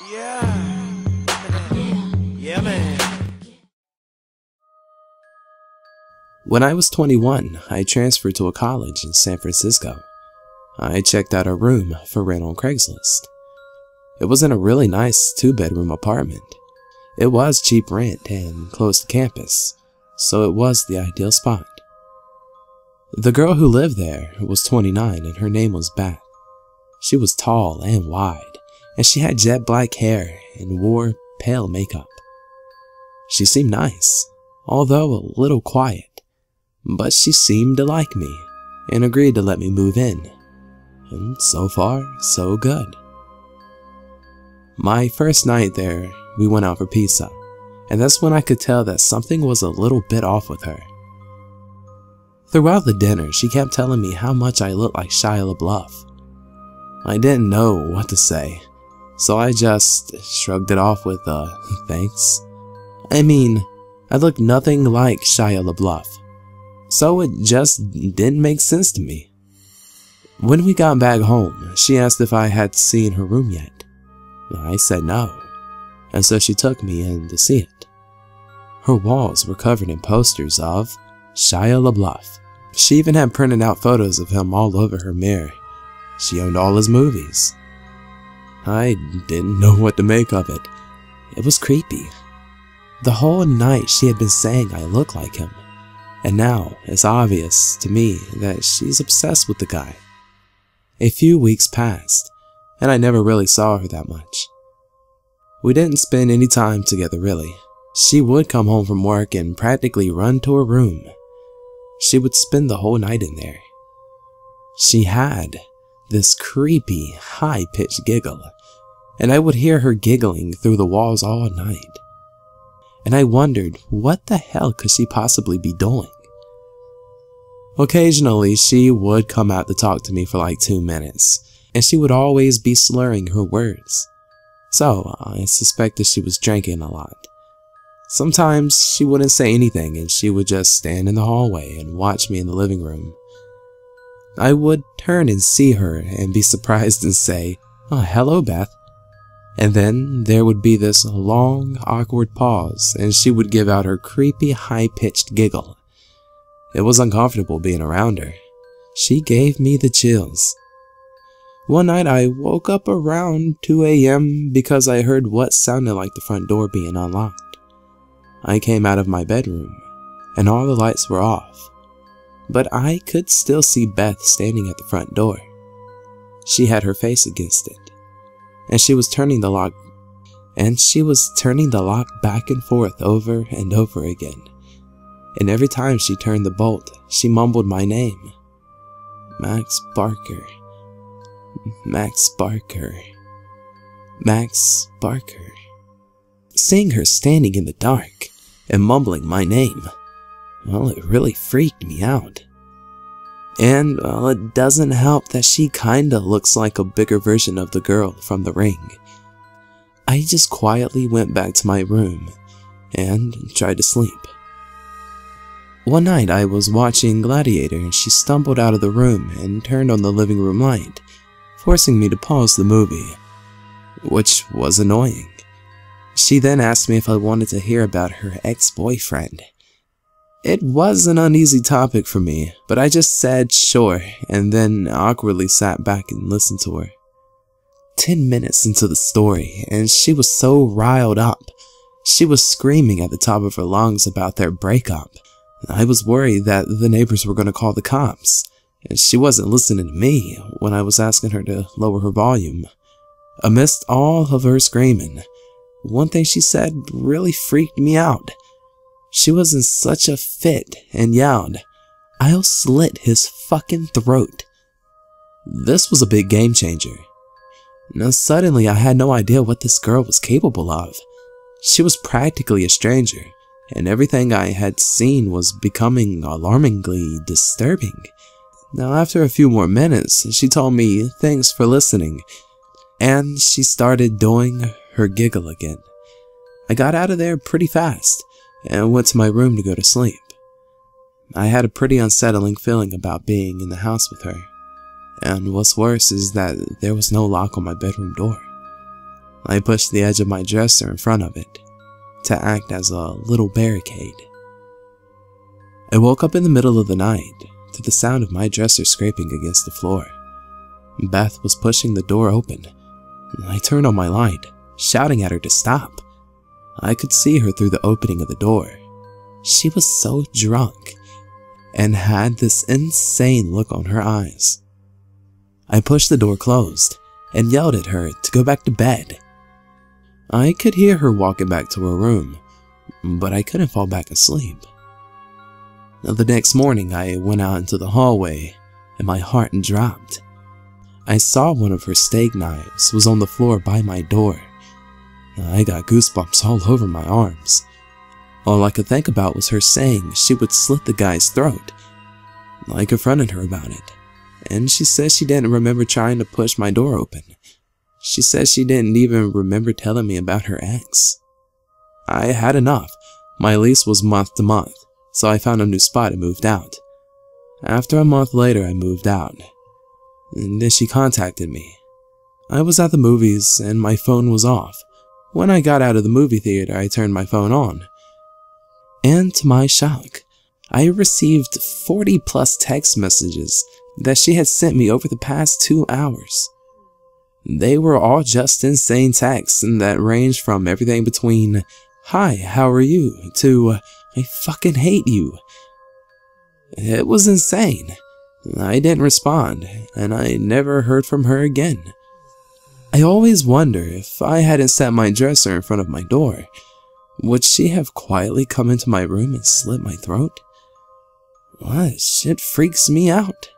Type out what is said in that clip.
Yeah. Yeah, man. When I was 21, I transferred to a college in San Francisco. I checked out a room for rent on Craigslist. It was in a really nice 2-bedroom apartment. It was cheap rent and close to campus, so it was the ideal spot. The girl who lived there was 29 and her name was Beth. She was tall and wide, and she had jet black hair and wore pale makeup. She seemed nice, although a little quiet, but she seemed to like me and agreed to let me move in. And so far, so good. My first night there, we went out for pizza, and that's when I could tell that something was a little bit off with her. Throughout the dinner, she kept telling me how much I looked like Shia LaBeouf. I didn't know what to say, so I just shrugged it off with thanks. I mean, I looked nothing like Shia LaBeouf, so it just didn't make sense to me. When we got back home, she asked if I had seen her room yet. I said no, and so she took me in to see it. Her walls were covered in posters of Shia LaBeouf. She even had printed out photos of him all over her mirror. She owned all his movies. I didn't know what to make of it. It was creepy. The whole night she had been saying I look like him, and now it's obvious to me that she's obsessed with the guy. A few weeks passed, and I never really saw her that much. We didn't spend any time together really. She would come home from work and practically run to her room. She would spend the whole night in there. She had this creepy, high-pitched giggle, and I would hear her giggling through the walls all night. And I wondered, what the hell could she possibly be doing? Occasionally, she would come out to talk to me for like 2 minutes, and she would always be slurring her words. So, I suspected she was drinking a lot. Sometimes she wouldn't say anything and she would just stand in the hallway and watch me in the living room. I would turn and see her and be surprised and say, "Oh, hello, Beth." And then there would be this long, awkward pause and she would give out her creepy, high-pitched giggle. It was uncomfortable being around her. She gave me the chills. One night I woke up around 2 a.m. because I heard what sounded like the front door being unlocked. I came out of my bedroom, and all the lights were off, but I could still see Beth standing at the front door. She had her face against it, and she was turning the lock back and forth over and over again. And every time she turned the bolt, she mumbled my name. Max Barker. Max Barker. Max Barker. Seeing her standing in the dark and mumbling my name, well, it really freaked me out. And, well, it doesn't help that she kinda looks like a bigger version of the girl from The Ring. I just quietly went back to my room and tried to sleep. One night I was watching Gladiator and she stumbled out of the room and turned on the living room light, forcing me to pause the movie, which was annoying. She then asked me if I wanted to hear about her ex-boyfriend. It was an uneasy topic for me, but I just said sure and then awkwardly sat back and listened to her. 10 minutes into the story and she was so riled up. She was screaming at the top of her lungs about their breakup. I was worried that the neighbors were going to call the cops, and she wasn't listening to me when I was asking her to lower her volume. Amidst all of her screaming, one thing she said really freaked me out. She was in such a fit and yelled, "I'll slit his fucking throat." This was a big game changer. Now suddenly I had no idea what this girl was capable of. She was practically a stranger, and everything I had seen was becoming alarmingly disturbing. Now after a few more minutes, she told me thanks for listening, and she started doing her giggle again. I got out of there pretty fast and went to my room to go to sleep. I had a pretty unsettling feeling about being in the house with her, and what's worse is that there was no lock on my bedroom door. I pushed the edge of my dresser in front of it to act as a little barricade. I woke up in the middle of the night to the sound of my dresser scraping against the floor. Beth was pushing the door open. I turned on my light, shouting at her to stop. I could see her through the opening of the door. She was so drunk and had this insane look on her eyes. I pushed the door closed and yelled at her to go back to bed. I could hear her walking back to her room, but I couldn't fall back asleep. The next morning, I went out into the hallway and my heart dropped. I saw one of her steak knives was on the floor by my door. I got goosebumps all over my arms. All I could think about was her saying she would slit the guy's throat. I confronted her about it, and she said she didn't remember trying to push my door open. She said she didn't even remember telling me about her ex. I had enough. My lease was month to month, so I found a new spot and moved out. After a month later, I moved out, and then she contacted me. I was at the movies and my phone was off. When I got out of the movie theater, I turned my phone on. And to my shock, I received 40 plus text messages that she had sent me over the past 2 hours. They were all just insane texts that ranged from everything between, "Hi, how are you?" to, "I fucking hate you." It was insane. I didn't respond, and I never heard from her again. I always wonder if I hadn't set my dresser in front of my door, would she have quietly come into my room and slit my throat? What shit freaks me out.